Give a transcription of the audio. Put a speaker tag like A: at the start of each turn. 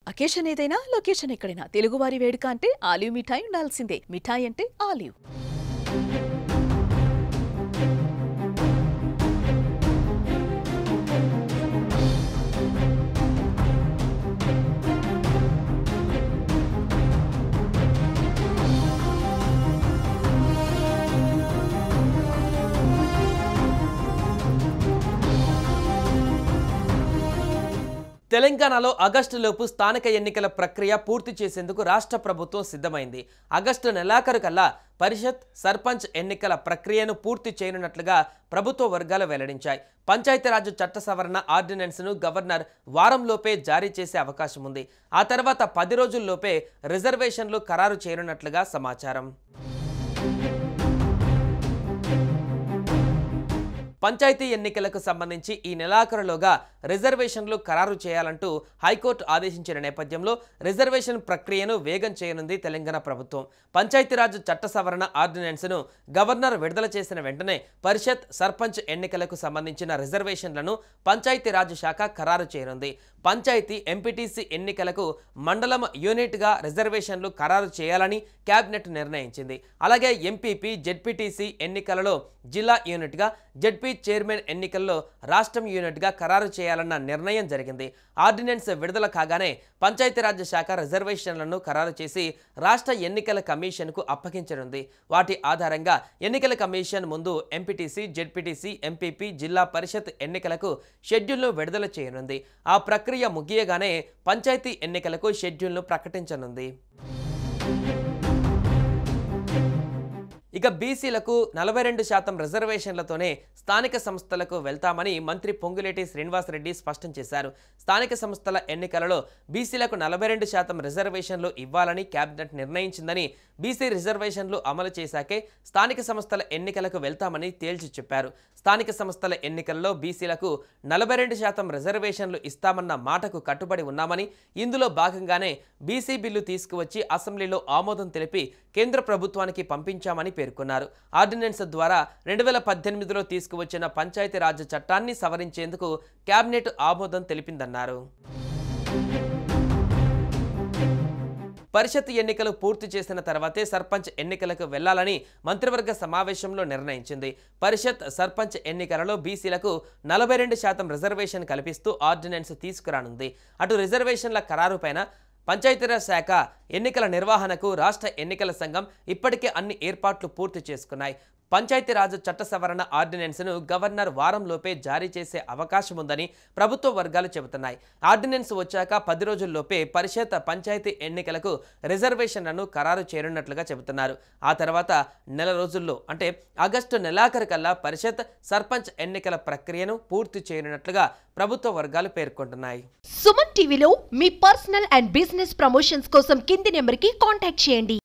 A: Occasion ఏదైనా location ఎక్కడైనా తెలుగువారి వేడుక అంటే ఆలివ్ మిఠాయి ఉండాల్సిందే. మిఠాయి అంటే ఆలివ్.
B: తెలంగాణలో ఆగస్టులోపు స్థానిక ఎన్నికల ప్రక్రియ పూర్తి చేసేందుకు రాష్ట్ర ప్రభుత్వం సిద్ధమైంది. ఆగస్టు నెలాఖరు కల్లా పరిషత్, సర్పంచ్ ఎన్నికల ప్రక్రియను పూర్తి చేయనున్నట్లుగా ప్రభుత్వ వర్గాలు వెల్లడించాయి. పంచాయతీరాజ్ చట్ట సవరణ ఆర్డినెన్స్ను గవర్నర్ వారంలోపే జారీ చేసే అవకాశం ఉంది. ఆ తర్వాత 10 రోజుల్లోపే రిజర్వేషన్లు ఖరారు చేయనున్నట్లుగా సమాచారం. పంచాయతీ ఎన్నికలకు సంబంధించి ఈ నెలాఖరులోగా రిజర్వేషన్లు ఖరారు చేయాలంటూ హైకోర్టు ఆదేశించిన నేపథ్యంలో రిజర్వేషన్ ప్రక్రియను వేగం చేయనుంది తెలంగాణ ప్రభుత్వం. పంచాయతీరాజ్ చట్ట సవరణ ఆర్డినెన్స్ను గవర్నర్ విడుదల చేసిన వెంటనే పరిషత్, సర్పంచ్ ఎన్నికలకు సంబంధించిన రిజర్వేషన్లను పంచాయతీరాజ్ శాఖ ఖరారు చేయనుంది. పంచాయతీ, ఎంపీటీసీ ఎన్నికలకు మండలం యూనిట్గా రిజర్వేషన్లు ఖరారు చేయాలని కేబినెట్ నిర్ణయించింది. అలాగే ఎంపీపీ, జెడ్పీటీసీ ఎన్నికలలో జిల్లా యూనిట్గా, జెడ్పీ చైర్మన్ ఎన్నికల్లో రాష్ట్రం యూనిట్గా ఖరారు చేయాలన్న నిర్ణయం జరిగింది. ఆర్డినెన్స్ విడుదల కాగానే పంచాయతీరాజ్ శాఖ రిజర్వేషన్లను ఖరారు చేసి రాష్ట్ర ఎన్నికల కమిషన్కు అప్పగించనుంది. వాటి ఆధారంగా ఎన్నికల కమిషన్ ముందు ఎంపీటీసీ, జెడ్పీటీసీ, ఎంపీపీ, జిల్లా పరిషత్ ఎన్నికలకు షెడ్యూల్ను విడుదల చేయనుంది. ఆ ప్రక్రియ ముగియగానే పంచాయతీ ఎన్నికలకు షెడ్యూల్ను ప్రకటించనుంది. ఇక బీసీలకు 42% రిజర్వేషన్లతోనే స్థానిక సంస్థలకు వెళ్తామని మంత్రి పొంగులేటి శ్రీనివాసరెడ్డి స్పష్టం చేశారు. స్థానిక సంస్థల ఎన్నికలలో బీసీలకు 42% రిజర్వేషన్లు ఇవ్వాలని కేబినెట్ నిర్ణయించిందని, బీసీ రిజర్వేషన్లు అమలు చేశాకే స్థానిక సంస్థల ఎన్నికలకు వెళ్తామని తేల్చి చెప్పారు. స్థానిక సంస్థల ఎన్నికల్లో బీసీలకు 42% రిజర్వేషన్లు ఇస్తామన్న మాటకు కట్టుబడి ఉన్నామని, ఇందులో భాగంగానే బీసీ బిల్లు తీసుకువచ్చి అసెంబ్లీలో ఆమోదం తెలిపి కేంద్ర ప్రభుత్వానికి పంపించామని పేర్కొన్నారు. ఆర్డినెన్స్ ద్వారా 2018లో తీసుకువచ్చిన పంచాయతీరాజ్ చట్టాన్ని సవరించేందుకు కేబినెట్ ఆమోదం తెలిపిందన్నారు. పరిషత్ ఎన్నికలు పూర్తి చేసిన తర్వాతే సర్పంచ్ ఎన్నికలకు వెళ్లాలని మంత్రివర్గ సమావేశంలో నిర్ణయించింది. పరిషత్, సర్పంచ్ ఎన్నికలలో బీసీలకు 42% రిజర్వేషన్ కల్పిస్తూ ఆర్డినెన్స్ తీసుకురానుంది. అటు రిజర్వేషన్ల ఖరారుపైన పంచాయతీరాజ్ శాఖ, ఎన్నికల నిర్వహణకు రాష్ట్ర ఎన్నికల సంఘం ఇప్పటికే అన్ని ఏర్పాట్లు పూర్తి చేసుకున్నాయి. పంచాయతీరాజ్ చట్ట సవరణ ఆర్డినెన్స్ను గవర్నర్ వారంలోపే జారీ చేసే అవకాశం ఉందని ప్రభుత్వ వర్గాలు చెబుతున్నాయి. ఆర్డినెన్స్ వచ్చాక 10 రోజుల్లోపే పరిషత్, పంచాయతీ ఎన్నికలకు రిజర్వేషన్లను ఖరారు చేయనున్నట్లుగా చెబుతున్నారు. ఆ తర్వాత నెల రోజుల్లో అంటే ఆగస్టు నెలాఖరు కల్లా పరిషత్, సర్పంచ్ ఎన్నికల ప్రక్రియను పూర్తి చేయనున్నట్లుగా ప్రభుత్వ వర్గాలు పేర్కొంటున్నాయి.
C: సుమన్ టీవీలో మీ పర్సనల్ అండ్ బిజినెస్ ప్రమోషన్స్ కోసం కింది నెంబర్కి కాంటాక్ట్ చేయండి.